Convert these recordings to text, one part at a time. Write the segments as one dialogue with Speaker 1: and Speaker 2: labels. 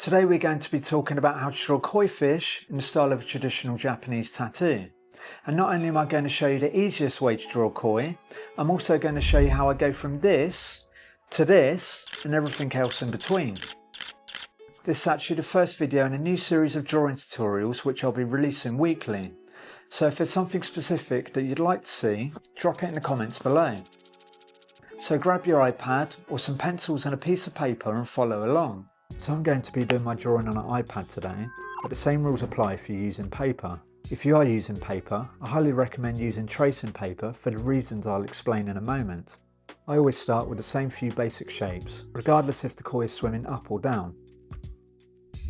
Speaker 1: Today we're going to be talking about how to draw koi fish in the style of a traditional Japanese tattoo. And not only am I going to show you the easiest way to draw koi, I'm also going to show you how I go from this to this and everything else in between. This is actually the first video in a new series of drawing tutorials which I'll be releasing weekly. So if there's something specific that you'd like to see, drop it in the comments below. So grab your iPad or some pencils and a piece of paper and follow along. So I'm going to be doing my drawing on an iPad today, but the same rules apply if you're using paper. If you are using paper, I highly recommend using tracing paper for the reasons I'll explain in a moment. I always start with the same few basic shapes, regardless if the koi is swimming up or down.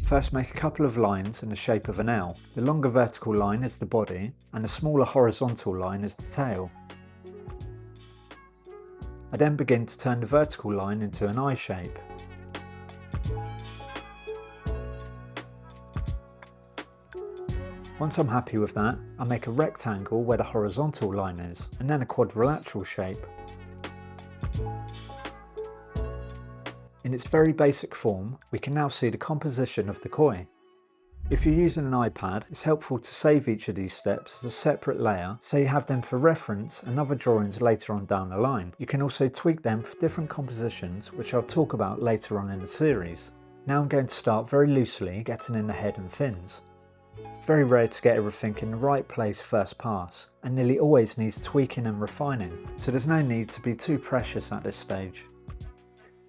Speaker 1: First, make a couple of lines in the shape of an L. The longer vertical line is the body, and the smaller horizontal line is the tail. I then begin to turn the vertical line into an I shape. Once I'm happy with that, I make a rectangle where the horizontal line is, and then a quadrilateral shape. In its very basic form, we can now see the composition of the koi. If you're using an iPad, it's helpful to save each of these steps as a separate layer so you have them for reference and other drawings later on down the line. You can also tweak them for different compositions, which I'll talk about later on in the series. Now I'm going to start very loosely getting in the head and fins. It's very rare to get everything in the right place first pass, and nearly always needs tweaking and refining, so there's no need to be too precious at this stage.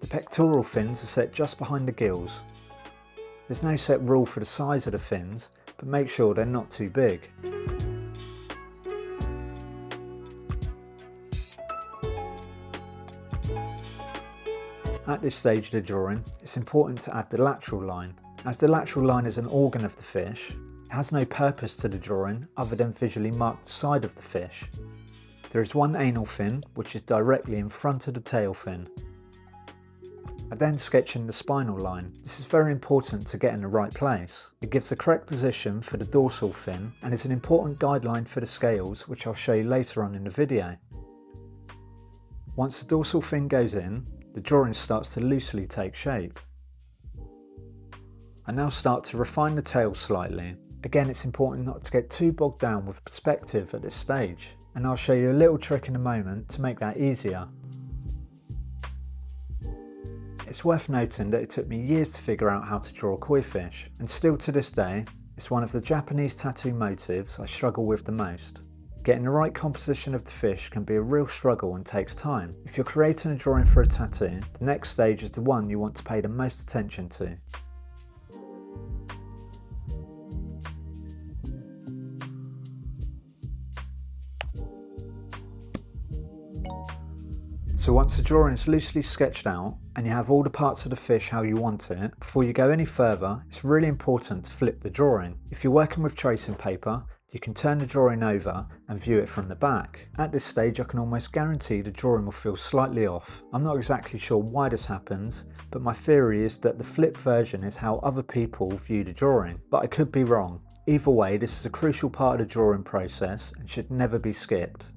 Speaker 1: The pectoral fins are set just behind the gills. There's no set rule for the size of the fins, but make sure they're not too big. At this stage of the drawing, it's important to add the lateral line. As the lateral line is an organ of the fish, it has no purpose to the drawing other than visually mark the side of the fish. There is one anal fin which is directly in front of the tail fin. I then sketch in the spinal line. This is very important to get in the right place. It gives the correct position for the dorsal fin and is an important guideline for the scales, which I'll show you later on in the video. Once the dorsal fin goes in, the drawing starts to loosely take shape. I now start to refine the tail slightly. Again, it's important not to get too bogged down with perspective at this stage, and I'll show you a little trick in a moment to make that easier. It's worth noting that it took me years to figure out how to draw koi fish, and still to this day, it's one of the Japanese tattoo motifs I struggle with the most. Getting the right composition of the fish can be a real struggle and takes time. If you're creating a drawing for a tattoo, the next stage is the one you want to pay the most attention to. So once the drawing is loosely sketched out and you have all the parts of the fish how you want it, before you go any further, it's really important to flip the drawing. If you're working with tracing paper, you can turn the drawing over and view it from the back. At this stage, I can almost guarantee the drawing will feel slightly off. I'm not exactly sure why this happens, but my theory is that the flipped version is how other people view the drawing, but I could be wrong. Either way, this is a crucial part of the drawing process and should never be skipped.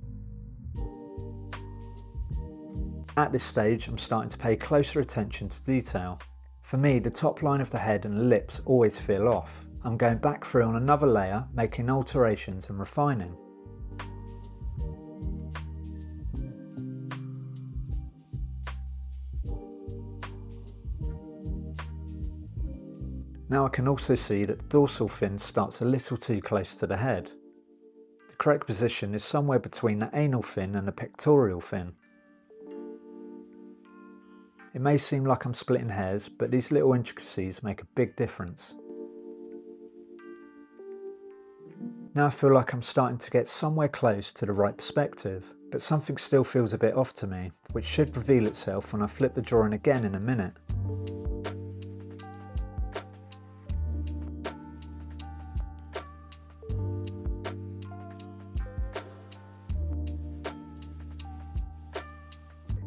Speaker 1: At this stage, I'm starting to pay closer attention to detail. For me, the top line of the head and the lips always feel off. I'm going back through on another layer, making alterations and refining. Now I can also see that the dorsal fin starts a little too close to the head. The correct position is somewhere between the anal fin and the pectoral fin. It may seem like I'm splitting hairs, but these little intricacies make a big difference. Now I feel like I'm starting to get somewhere close to the right perspective, but something still feels a bit off to me, which should reveal itself when I flip the drawing again in a minute.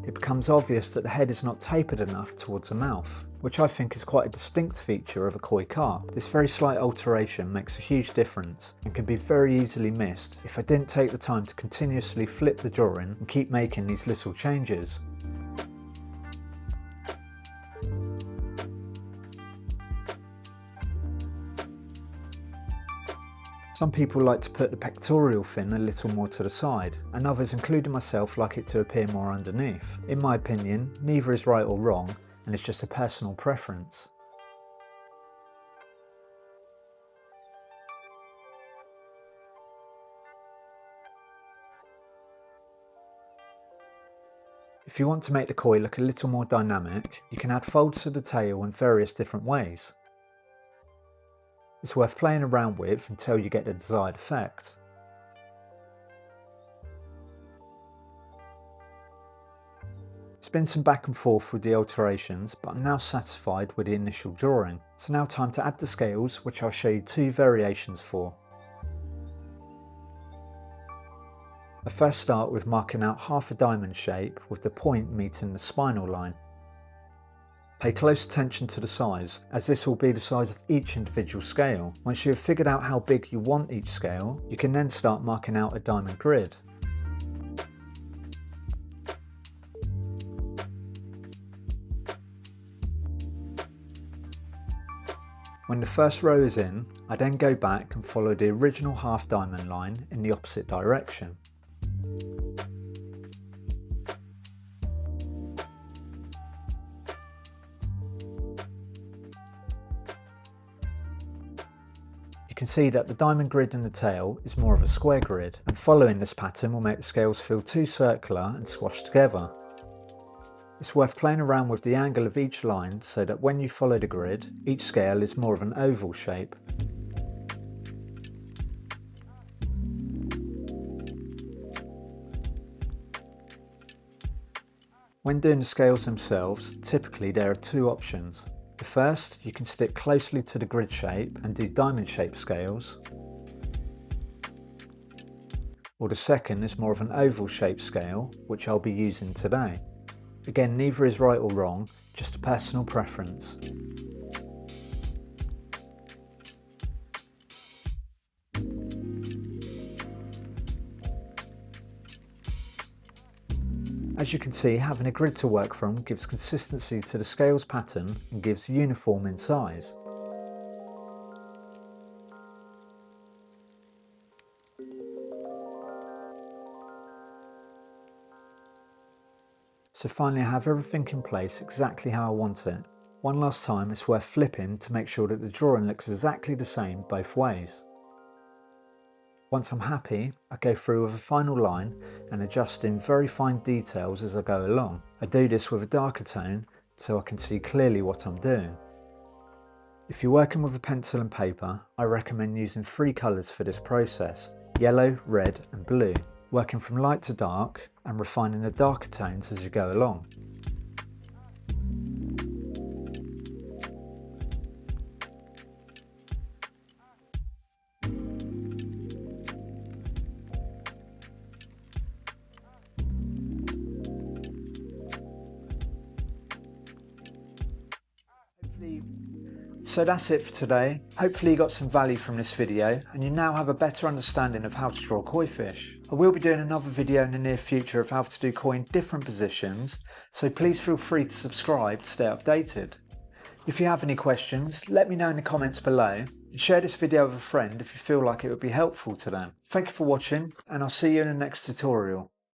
Speaker 1: It becomes obvious that the head is not tapered enough towards the mouth, which I think is quite a distinct feature of a koi carp. This very slight alteration makes a huge difference and can be very easily missed if I didn't take the time to continuously flip the drawing and keep making these little changes. Some people like to put the pectoral fin a little more to the side, and others, including myself, like it to appear more underneath. In my opinion, neither is right or wrong, and it's just a personal preference. If you want to make the koi look a little more dynamic, you can add folds to the tail in various different ways. It's worth playing around with until you get the desired effect. It's been some back and forth with the alterations, but I'm now satisfied with the initial drawing. So now time to add the scales, which I'll show you two variations for. I first start with marking out half a diamond shape with the point meeting the spinal line. Pay close attention to the size, as this will be the size of each individual scale. Once you have figured out how big you want each scale, you can then start marking out a diamond grid. When the first row is in, I then go back and follow the original half diamond line in the opposite direction. You can see that the diamond grid in the tail is more of a square grid, and following this pattern will make the scales feel too circular and squashed together. It's worth playing around with the angle of each line so that when you follow the grid, each scale is more of an oval shape. When doing the scales themselves, typically there are two options. The first, you can stick closely to the grid shape and do diamond shaped scales, or the second is more of an oval shaped scale, which I'll be using today. Again, neither is right or wrong, just a personal preference. As you can see, having a grid to work from gives consistency to the scales pattern and gives uniform in size. So finally I have everything in place exactly how I want it. One last time, it's worth flipping to make sure that the drawing looks exactly the same both ways. Once I'm happy, I go through with a final line and adjust in very fine details as I go along. I do this with a darker tone so I can see clearly what I'm doing. If you're working with a pencil and paper, I recommend using three colours for this process: yellow, red and blue, working from light to dark and refining the darker tones as you go along. So that's it for today. Hopefully you got some value from this video and you now have a better understanding of how to draw koi fish. I will be doing another video in the near future of how to do koi in different positions, so please feel free to subscribe to stay updated. If you have any questions, let me know in the comments below, and share this video with a friend if you feel like it would be helpful to them. Thank you for watching, and I'll see you in the next tutorial.